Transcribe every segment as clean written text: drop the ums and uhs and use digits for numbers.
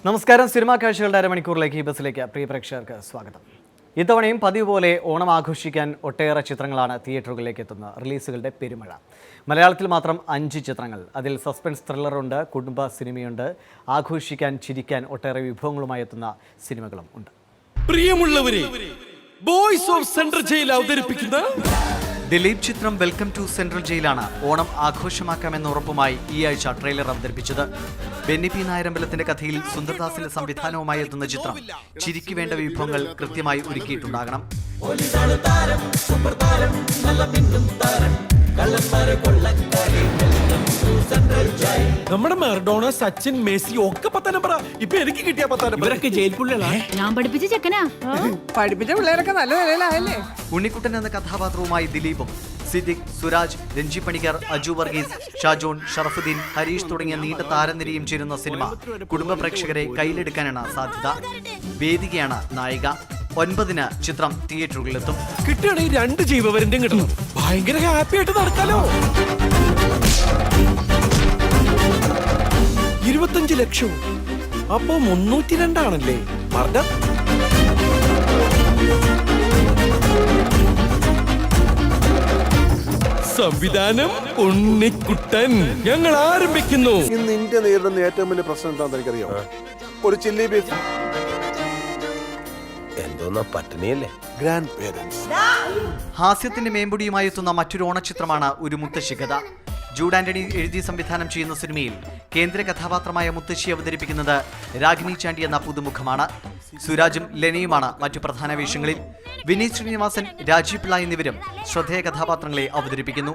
നമസ്കാരം. സിനിമാ കാഴ്ചകളുടെ അരമണിക്കൂറിലേക്ക് ഈ ബസ്സിലേക്ക് പ്രിയ പ്രേക്ഷകർക്ക് സ്വാഗതം. ഇത്തവണയും പതിവ് പോലെ ഓണം ആഘോഷിക്കാൻ ഒട്ടേറെ ചിത്രങ്ങളാണ് തിയേറ്ററുകളിലേക്ക് എത്തുന്നത്. റിലീസുകളുടെ പെരുമഴ. മലയാളത്തിൽ മാത്രം 5 ചിത്രങ്ങൾ. അതിൽ സസ്പെൻസ് ത്രില്ലറുണ്ട്, കുടുംബ സിനിമയുണ്ട്, ആഘോഷിക്കാൻ ചിരിക്കാൻ ഒട്ടേറെ വിഭവങ്ങളുമായി എത്തുന്ന സിനിമകളും ഉണ്ട്. പ്രിയമുള്ളവരെ, ബോയ്സ് ഓഫ് സെൻട്രൽ ജയിൽ അവതരിപ്പിക്കുന്ന ദിലീപ് ചിത്രം വെൽക്കം ടു സെൻട്രൽ ജയിലാണ് ഓണം ആഘോഷമാക്കാമെന്ന ഉറപ്പുമായി ഈ ആഴ്ച ട്രെയിലർ അവതരിപ്പിച്ചത്. ബെന്നി പി നായരമ്പലത്തിന്റെ കഥയിൽ സുന്ദർദാസിന്റെ സംവിധാനവുമായി എത്തുന്ന ചിത്രം ചിരിക്ക് വേണ്ട വിഭവങ്ങൾ കൃത്യമായി ഒരുക്കിയിട്ടുണ്ടാകണം. നമ്മുടെ മറഡോണ, സച്ചിൻ, മെസ്സി ഒക്കെ പത്തനംപറ. ഇപ്പൊ എനിക്ക് കിട്ടിയ പത്തനംപറ ജയിൽ പുള്ളികളാ. ഞാൻ പഠിപ്പിച്ച ചെക്കനാ. പഠിപ്പിച്ച പിള്ളേരൊക്കെ നല്ല നിലയിലായല്ലേ. ഉണ്ണിക്കുട്ടൻ എന്ന കഥാപാത്രവുമായി ദിലീപും സിദ്ദിഖ്, സുരാജ്, രഞ്ജി പണിക്കർ, അജു വർഗീസ്, ഷാജോൺ, ഷറഫുദ്ദീൻ, ഹരീഷ് തുടങ്ങിയ നീണ്ട താരനിരയും ചേരുന്ന സിനിമ കുടുംബ പ്രേക്ഷകരെ കയ്യിലെടുക്കാനാണ് സാധ്യത. വേദികയാണ് നായിക. 9-ന് ചിത്രം തിയേറ്ററുകളിലെത്തും. കിട്ടുകയാണെങ്കിൽ 2 ജീവവരന്റെയും കിട്ടണം. ഭയങ്കര ഹാപ്പി ആയിട്ട് നടക്കാലോ. 25 ലക്ഷം. അപ്പോ 302 ആണല്ലേ മർദ്ദം. സംവിധാനം ഉണ്ണിക്കുട്ടൻ. ഞങ്ങൾ ആരംഭിക്കുന്നു. ഇന്ന് ഇന്ത്യ നേരിടുന്ന ഏറ്റവും വലിയ പ്രശ്നം എന്താണെന്ന് എനിക്കറിയാം. ഒരു ചില്ലി ബീഫ്. എന്തോന്നാ പട്ടിണിയല്ലേ? Grand parents. ഹാസ്യത്തിന്റെ മേമ്പൊടിയുമായി എത്തുന്ന മറ്റൊരു ഓണച്ചിത്രമാണ് ഒരു മുത്തശ്ശി കഥ. ജൂഡ് ആന്റണി എഴുതി സംവിധാനം ചെയ്യുന്ന സിനിമയിൽ കേന്ദ്ര കഥാപാത്രമായ മുത്തശ്ശി അവതരിപ്പിക്കുന്നത് രാഗിനി ചാണ്ടി എന്ന പുതുമുഖമാണ്. സുരാജും ലെനയുമാണ് മറ്റു പ്രധാന വേഷങ്ങളിൽ. വിനീത് ശ്രീനിവാസൻ, രാജീവ് പിള്ള എന്നിവരും ശ്രദ്ധേയ കഥാപാത്രങ്ങളെ അവതരിപ്പിക്കുന്നു.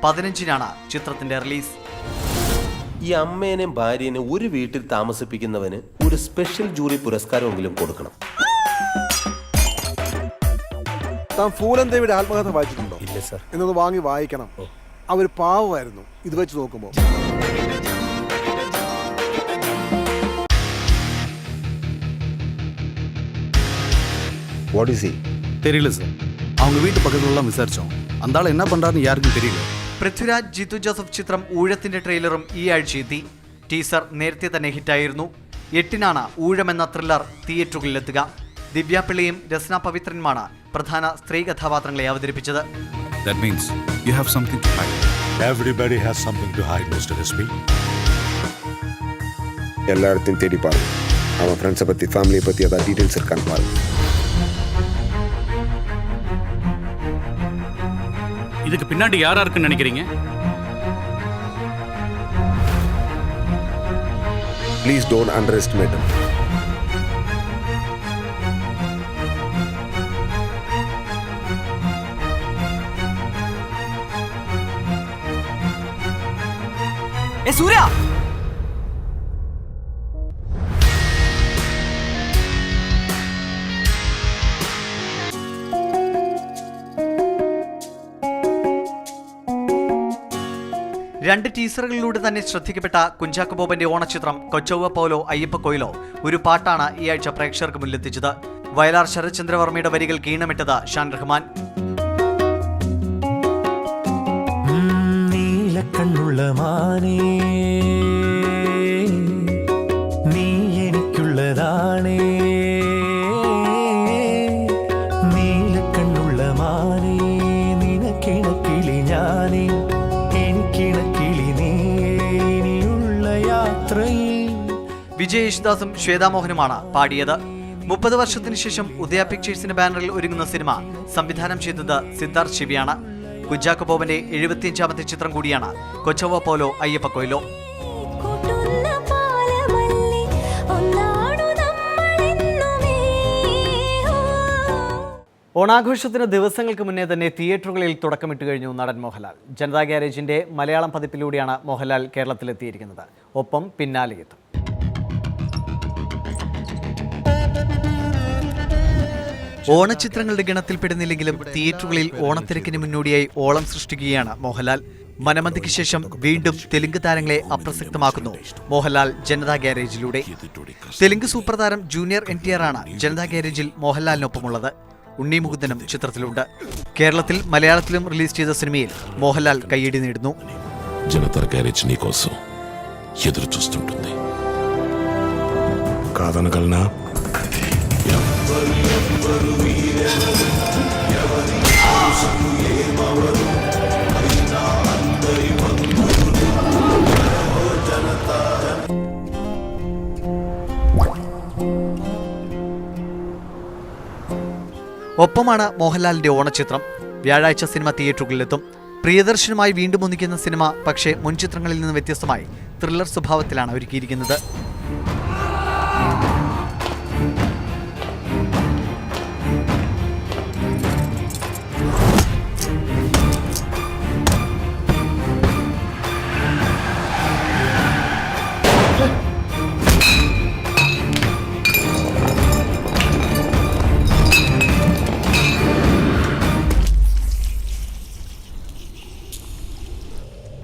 15-നാണ് ചിത്രത്തിന്റെ റിലീസ്. ഈ അമ്മേനെയും ഭാര്യനെ ഒരു വീട്ടിൽ താമസിപ്പിക്കുന്നവന് ഒരു സ്പെഷ്യൽ ജൂറി പുരസ്കാരമെങ്കിലും കൊടുക്കണം. താൻ ഫൂലൻദേവിയുടെ ആത്മകഥ വായിച്ചിട്ടുണ്ടോ? ഇല്ല സർ. എന്നൊന്ന് വാങ്ങി വായിക്കണം. അവർ പാവമായിരുന്നു ഇത് വെച്ച് നോക്കുമ്പോ. தெரியல சார். அவங்க வீட்டு பக்கத்துல விசாரிச்சோம். அந்த ஆள் என்ன பண்றாருன்னு யாருக்கும் தெரியல. പൃഥ്വിരാജ്, ജിത്തു ജോസഫ് ചിത്രം ഊഴത്തിന്റെ ട്രെയിലറും ഈ ആഴ്ച എത്തി. ടീസർ നേരത്തെ തന്നെ ഹിറ്റായിരുന്നു. 8-നാണ് ഊഴമെന്ന ത്രില്ലർ തിയേറ്ററുകളിലെത്തുക. ദിവ്യ പിള്ളയും രസ്ന പവിത്രനുമാണ് പ്രധാന സ്ത്രീ കഥാപാത്രങ്ങളെ അവതരിപ്പിച്ചത്. That means you have something to hide. Everybody has something to hide, Mr. SP. எல்லாத்தையும் தேடி பாரு. அவன் ஃப்ரெண்ட்ஸை பற்றி, ஃபேமிலியை பற்றி ஏதாவது டீட்டெயில்ஸ் இருக்கான்னு பாரு. இதுக்கு பின்னாடி யாரா இருக்குன்னு நினைக்கிறீங்க? Please don't under estimate him. ഏ സൂര്യ, രണ്ട് ടീസറുകളിലൂടെ തന്നെ ശ്രദ്ധിക്കപ്പെട്ട കുഞ്ചാക്കോ ബോബന്റെ ഓണച്ചിത്രം കൊച്ചൗവ പോലോ അയ്യപ്പ കൊയിലോ ഒരു പാട്ടാണ് ഈ ആഴ്ച പ്രേക്ഷകർക്ക് മുന്നിലെത്തിച്ചത്. വയലാർ ശരത്ചന്ദ്രവർമ്മയുടെ വരികൾ ഈണമിട്ടത് ഷാൻ റഹ്മാൻ. നീലക്കണ്ണുള്ള മാനേ, നീ എനിക്കുള്ളതാണേ, നീലക്കണ്ണുള്ള മാനേ, നിനക്കിണക്കിളി ഞാനേ, എനിക്കിണക്കിളി നീ, ഇനിയുള്ള യാത്രയിൽ. വിജയ് യേശുദാസും ശ്വേതാമോഹനുമാണ് പാടിയത്. 30 വർഷത്തിന് ശേഷം ഉദയ പിക്ചേഴ്സിന്റെ ബാനറിൽ ഒരുങ്ങുന്ന സിനിമ സംവിധാനം ചെയ്തത് സിദ്ധാർത്ഥ് ശിവയാണ്. കുഞ്ചാക്കോ ബോബന്റെ 75ാമത്തെ ചിത്രം കൂടിയാണ് കൊച്ചൗവ പോലോ അയ്യപ്പ കൊയിലോ. ഓണാഘോഷത്തിന് ദിവസങ്ങൾക്ക് മുന്നേ തന്നെ തിയേറ്ററുകളിൽ തുടക്കമിട്ട് കഴിഞ്ഞു നടൻ മോഹൻലാൽ. ജനതാ ഗ്യാരേജിന്റെ മലയാളം പതിപ്പിലൂടെയാണ് മോഹൻലാൽ കേരളത്തിലെത്തിയിരിക്കുന്നത്. ഒപ്പം പിന്നാലെയെത്തും. ഓണച്ചിത്രങ്ങളുടെ ഗണത്തിൽപ്പെടുന്നില്ലെങ്കിലും തിയേറ്ററുകളിൽ ഓണത്തിരക്കിന് മുന്നോടിയായി ഓളം സൃഷ്ടിക്കുകയാണ് മോഹൻലാൽ. മനമന്തിക്ക് ശേഷം വീണ്ടും തെലുങ്ക് താരങ്ങളെ അപ്രസക്തമാക്കുന്നു മോഹൻലാൽ ജനതാ ഗ്യാരേജിലൂടെ. തെലുങ്ക് സൂപ്പർ താരം ജൂനിയർ NTR ആണ് ജനതാ ഗ്യാരേജിൽ മോഹൻലാലിനൊപ്പമുള്ളത്. ഉണ്ണി മുകുന്ദനും ചിത്രത്തിലുണ്ട്. കേരളത്തിൽ മലയാളത്തിലും റിലീസ് ചെയ്ത സിനിമയിൽ മോഹൻലാൽ കയ്യടി നേടുന്നു. జనతా గ్యారేజ్ నీ కోసం ఎదురు చూస్తుంటుంది. కాదనగలనా? ഒപ്പമാണ് മോഹൻലാലിന്റെ ഓണച്ചിത്രം. വ്യാഴാഴ്ച സിനിമ തിയേറ്ററുകളിലെത്തും. പ്രിയദർശനുമായി വീണ്ടും ഒന്നിക്കുന്ന സിനിമ പക്ഷേ മുൻ ചിത്രങ്ങളിൽ നിന്ന് വ്യത്യസ്തമായി ത്രില്ലർ സ്വഭാവത്തിലാണ് ഒരുക്കിയിരിക്കുന്നത്.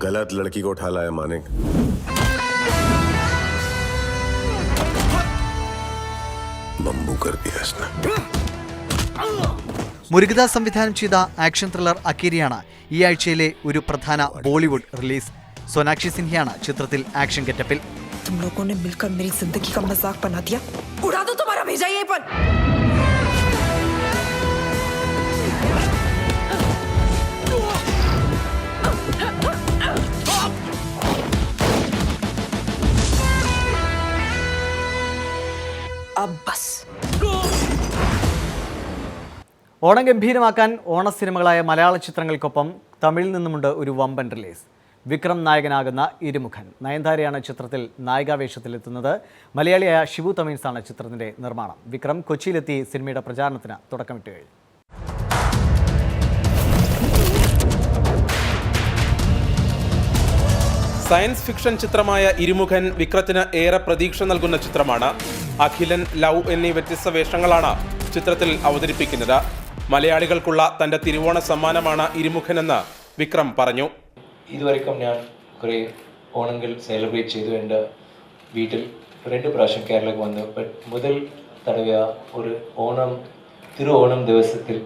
गलत लड़की को उठा लाया मानिक. बम्बू कर दिया इसने. മുരുകദാസ് സംവിധാനം ചെയ്ത ആക്ഷൻ ത്രില്ലർ അക്കേരിയാണ് ഈ ആഴ്ചയിലെ ഒരു പ്രധാന ബോളിവുഡ് റിലീസ്. സോനാക്ഷി സിൻഹയാണ് ചിത്രത്തിൽ ആക്ഷൻ ഗെറ്റപ്പിൽ. तुम लोगों ने मिलकर मेरी जिंदगी का मजाक बना दिया. उड़ा दो तुम्हारा भेजा ये पर. अब बस. ഓണം ഗംഭീരമാക്കാൻ ഓണസിനിമകളായ മലയാള ചിത്രങ്ങൾക്കൊപ്പം തമിഴിൽ നിന്നുമുണ്ട് ഒരു വമ്പൻ റിലീസ്. വിക്രം നായകനാകുന്ന ഇരുമുഖൻ. നയൻതാരയാണ് ചിത്രത്തിൽ നായികാവേഷത്തിലെത്തുന്നത്. മലയാളിയായ ഷിബു തമീൻസാണ് ചിത്രത്തിന്റെ നിർമ്മാണം. വിക്രം കൊച്ചിയിലെത്തി സിനിമയുടെ പ്രചാരണത്തിന് തുടക്കമിട്ട് കഴിഞ്ഞു. സയൻസ് ഫിക്ഷൻ ചിത്രമായ ഇരുമുഖൻ വിക്രത്തിന് ഏറെ പ്രതീക്ഷ നൽകുന്ന ചിത്രമാണ്. അഖിലൻ, ലവ് എന്നീ വ്യത്യസ്ത വേഷങ്ങളാണ് ചിത്രത്തിൽ അവതരിപ്പിക്കുന്നത്. മലയാളികൾക്കുള്ള തന്റെ തിരുവോണ സമ്മാനമാണ് ഇരുമുഖനെന്ന് വിക്രം പറഞ്ഞു. ഇതുവരെക്കും ഞാൻ കുറേ ഓണങ്ങൾ സെലിബ്രേറ്റ് ചെയ്തു. എൻ്റെ വീട്ടിൽ 2 പ്രാവശ്യം കേരളക്ക് വന്നു. ബട്ട് മുതൽ തടവ ഒരു തിരുവോണം ദിവസത്തിൽ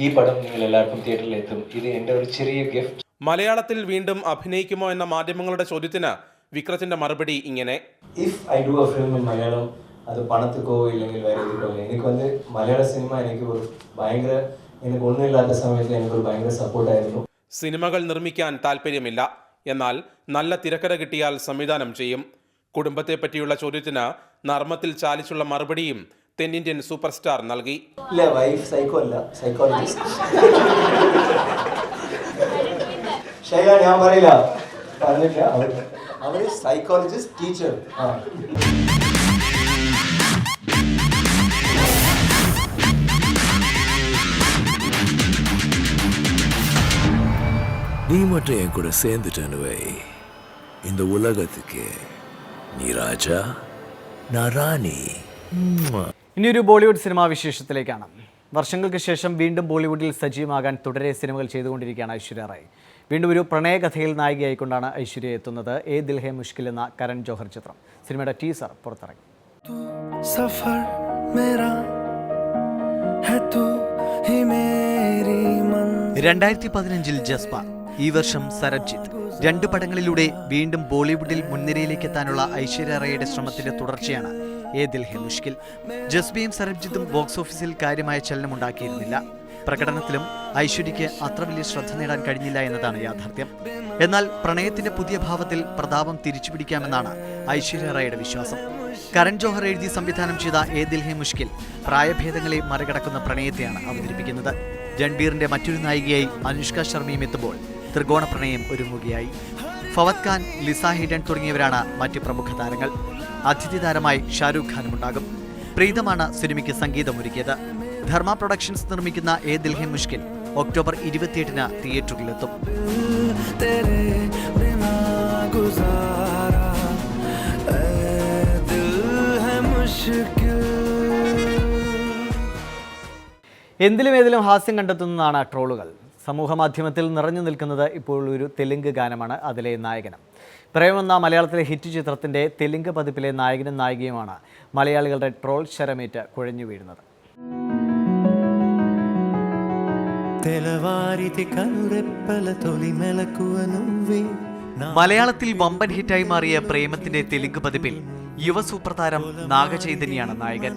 ഈ പടം നിങ്ങൾ എല്ലാവർക്കും തിയേറ്ററിൽ എത്തും. ഇത് എൻ്റെ ഒരു ചെറിയ ഗിഫ്റ്റ്. മലയാളത്തിൽ വീണ്ടും അഭിനയിക്കുമോ എന്ന മാധ്യമങ്ങളുടെ ചോദ്യത്തിന് വിക്രത്തിന്റെ മറുപടി ഇങ്ങനെ: if I do A film in Malayalam, അത് പണത്തിക്കോ ഇല്ലെങ്കിൽ വേറെ ഇതിക്കോ, എനിക്ക് മലയാള സിനിമ എനിക്ക് ഒന്നുമില്ലാത്ത സമയത്ത് എനിക്കൊരു ഭയങ്കര സപ്പോർട്ടായിരുന്നു. സിനിമകൾ നിർമ്മിക്കാൻ താല്പര്യമില്ല, എന്നാൽ നല്ല തിരക്കഥ കിട്ടിയാൽ സംവിധാനം ചെയ്യും. കുടുംബത്തെ പറ്റിയുള്ള ചോദ്യത്തിന് നർമ്മത്തിൽ ചാലിച്ചുള്ള മറുപടിയും തെന്നിന്ത്യൻ സൂപ്പർ സ്റ്റാർ നൽകി. ഇല്ല, വൈഫ് സൈക്കോ അല്ല, സൈക്കോളജിസ്റ്റ്. ശൈല, ഞാൻ പറയില്ല, പറഞ്ഞില്ല, അവര് സൈക്കോളജിസ്റ്റ് ടീച്ചർ. நீ மட்டும் என் கூட சேர்ந்துட்டேன்னு வை, இந்த உலகத்துக்கு நீ ராஜா, நான் ராணி. ഇനിയൊരു ബോളിവുഡ് സിനിമാ വിശേഷത്തിലേക്കാണ്. വർഷങ്ങൾക്ക് ശേഷം വീണ്ടും ബോളിവുഡിൽ സജീവമാകാൻ തുടരെ സിനിമകൾ ചെയ്തുകൊണ്ടിരിക്കുകയാണ് ഐശ്വര്യ റായ്. വീണ്ടും ഒരു പ്രണയകഥയിൽ നായികയായിക്കൊണ്ടാണ് ഐശ്വര്യ എത്തുന്നത്. ഏ ദിൽ ഹേ മുഷ്കിൽ എന്ന കരൺ ജോഹർ ചിത്രം. സിനിമയുടെ ടീസർ പുറത്തിറങ്ങി. 2015 ജസ്പ, ഈ വർഷം സരബ്ജിത്ത്. 2 പടങ്ങളിലൂടെ വീണ്ടും ബോളിവുഡിൽ മുൻനിരയിലേക്ക് എത്താനുള്ള ഐശ്വര്യ റായിയുടെ ശ്രമത്തിന്റെ തുടർച്ചയാണ് ഏ ദിൽ ഹേ മുഷ്കിൽ. ജസ്ബയും സരബ്ജിത്തും ബോക്സ് ഓഫീസിൽ കാര്യമായ ചലനമുണ്ടാക്കിയിരുന്നില്ല. പ്രകടനത്തിലും ഐശ്വര്യയ്ക്ക് അത്ര വലിയ ശ്രദ്ധ നേടാൻ കഴിഞ്ഞില്ല എന്നതാണ് യാഥാർത്ഥ്യം. എന്നാൽ പ്രണയത്തിന്റെ പുതിയ ഭാവത്തിൽ പ്രതാപം തിരിച്ചുപിടിക്കാമെന്നാണ് ഐശ്വര്യ റായിയുടെ വിശ്വാസം. കരൺ ജോഹർ എഴുതി സംവിധാനം ചെയ്ത ഏ ദിൽ ഹേ മുഷ്കിൽ പ്രായഭേദങ്ങളെ മറികടക്കുന്ന പ്രണയത്തെയാണ് അവതരിപ്പിക്കുന്നത്. രൺബീറിന്റെ മറ്റൊരു നായികയായി അനുഷ്ക ശർമ്മയും എത്തുമ്പോൾ ത്രികോണ പ്രണയം ഒരുങ്ങുകയായി. ഫവദ് ഖാൻ, ലിസ ഹിഡൻ തുടങ്ങിയവരാണ് മറ്റ് പ്രമുഖ താരങ്ങൾ. അതിഥി താരമായി ഷാരൂഖ് ഖാനും ഉണ്ടാകും. പ്രീതമാണ് സിനിമയ്ക്ക് സംഗീതമൊരുക്കിയത്. ധർമ്മ പ്രൊഡക്ഷൻസ് നിർമ്മിക്കുന്ന ഏ ദിൽ ഹേ മുഷ്കിൽ ഒക്ടോബർ 28-ന് തിയേറ്ററിലെത്തും. എന്തിലും ഏതിലും ഹാസ്യം കണ്ടെത്തുന്നതാണ് ട്രോളുകൾ. സമൂഹ മാധ്യമത്തിൽ നിറഞ്ഞു നിൽക്കുന്നത് ഇപ്പോൾ ഒരു തെലുങ്ക് ഗാനമാണ്. അതിലെ നായകനും പ്രേമെന്ന മലയാളത്തിലെ ഹിറ്റ് ചിത്രത്തിൻ്റെ തെലുങ്ക് പതിപ്പിലെ നായകനും നായികയുമാണ് മലയാളികളുടെ ട്രോൾ ശരമേറ്റ് കുഴഞ്ഞു വീഴുന്നത്. മലയാളത്തിൽ വമ്പൻ ഹിറ്റായി മാറിയ പ്രേമത്തിന്റെ തെലുങ്ക് പതിപ്പിൽ യുവ സൂപ്പർതാരം നാഗചൈതന്യാണ് നായകൻ.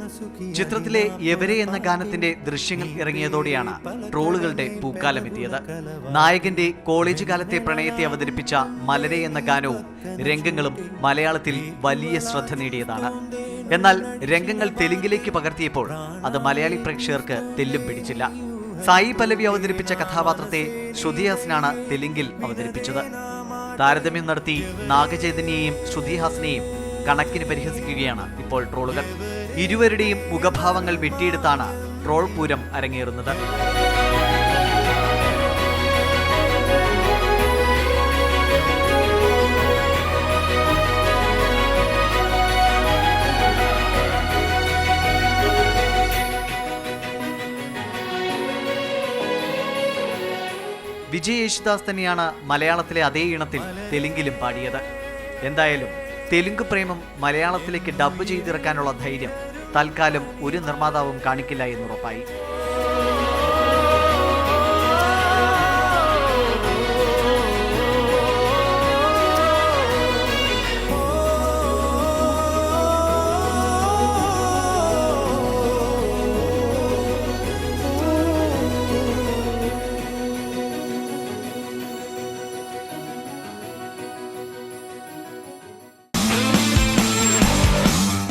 ചിത്രത്തിലെ എവരെ എന്ന ഗാനത്തിന്റെ ദൃശ്യങ്ങൾ ഇറങ്ങിയതോടെയാണ് ട്രോളുകളുടെ പൂക്കാലമെത്തിയത്. നായകന്റെ കോളേജ് കാലത്തെ പ്രണയത്തെ അവതരിപ്പിച്ച മലരെ എന്ന ഗാനവും രംഗങ്ങളും മലയാളത്തിൽ വലിയ ശ്രദ്ധ നേടിയതാണ്. എന്നാൽ രംഗങ്ങൾ തെലുങ്കിലേക്ക് പകർത്തിയപ്പോൾ അത് മലയാളി പ്രേക്ഷകർക്ക് തെല്ലും പിടിച്ചില്ല. സായി പല്ലവി അവതരിപ്പിച്ച കഥാപാത്രത്തെ ശ്രുതി ഹാസനാണ് തെലുങ്കിൽ അവതരിപ്പിച്ചത്. താരതമ്യം നടത്തി നാഗചൈതന്യയെയും ശ്രുതി ഹാസനെയും കണക്കിന് പരിഹസിക്കുകയാണ് ഇപ്പോൾ ട്രോളുകൾ. ഇരുവരുടെയും മുഖഭാവങ്ങൾ വെട്ടിയെടുത്താണ് ട്രോൾ പൂരം അരങ്ങേറുന്നത്. വിജയ് യേശുദാസ് തന്നെയാണ് മലയാളത്തിലെ അതേ ഇണത്തിൽ തെലുങ്കിലും പാടിയത്. എന്തായാലും തെലുങ്ക് പ്രേമം മലയാളത്തിലേക്ക് ഡബ്ബ് ചെയ്തിറക്കാനുള്ള ധൈര്യം തൽക്കാലം ഒരു നിർമ്മാതാവും കാണിക്കില്ല എന്നുറപ്പായി.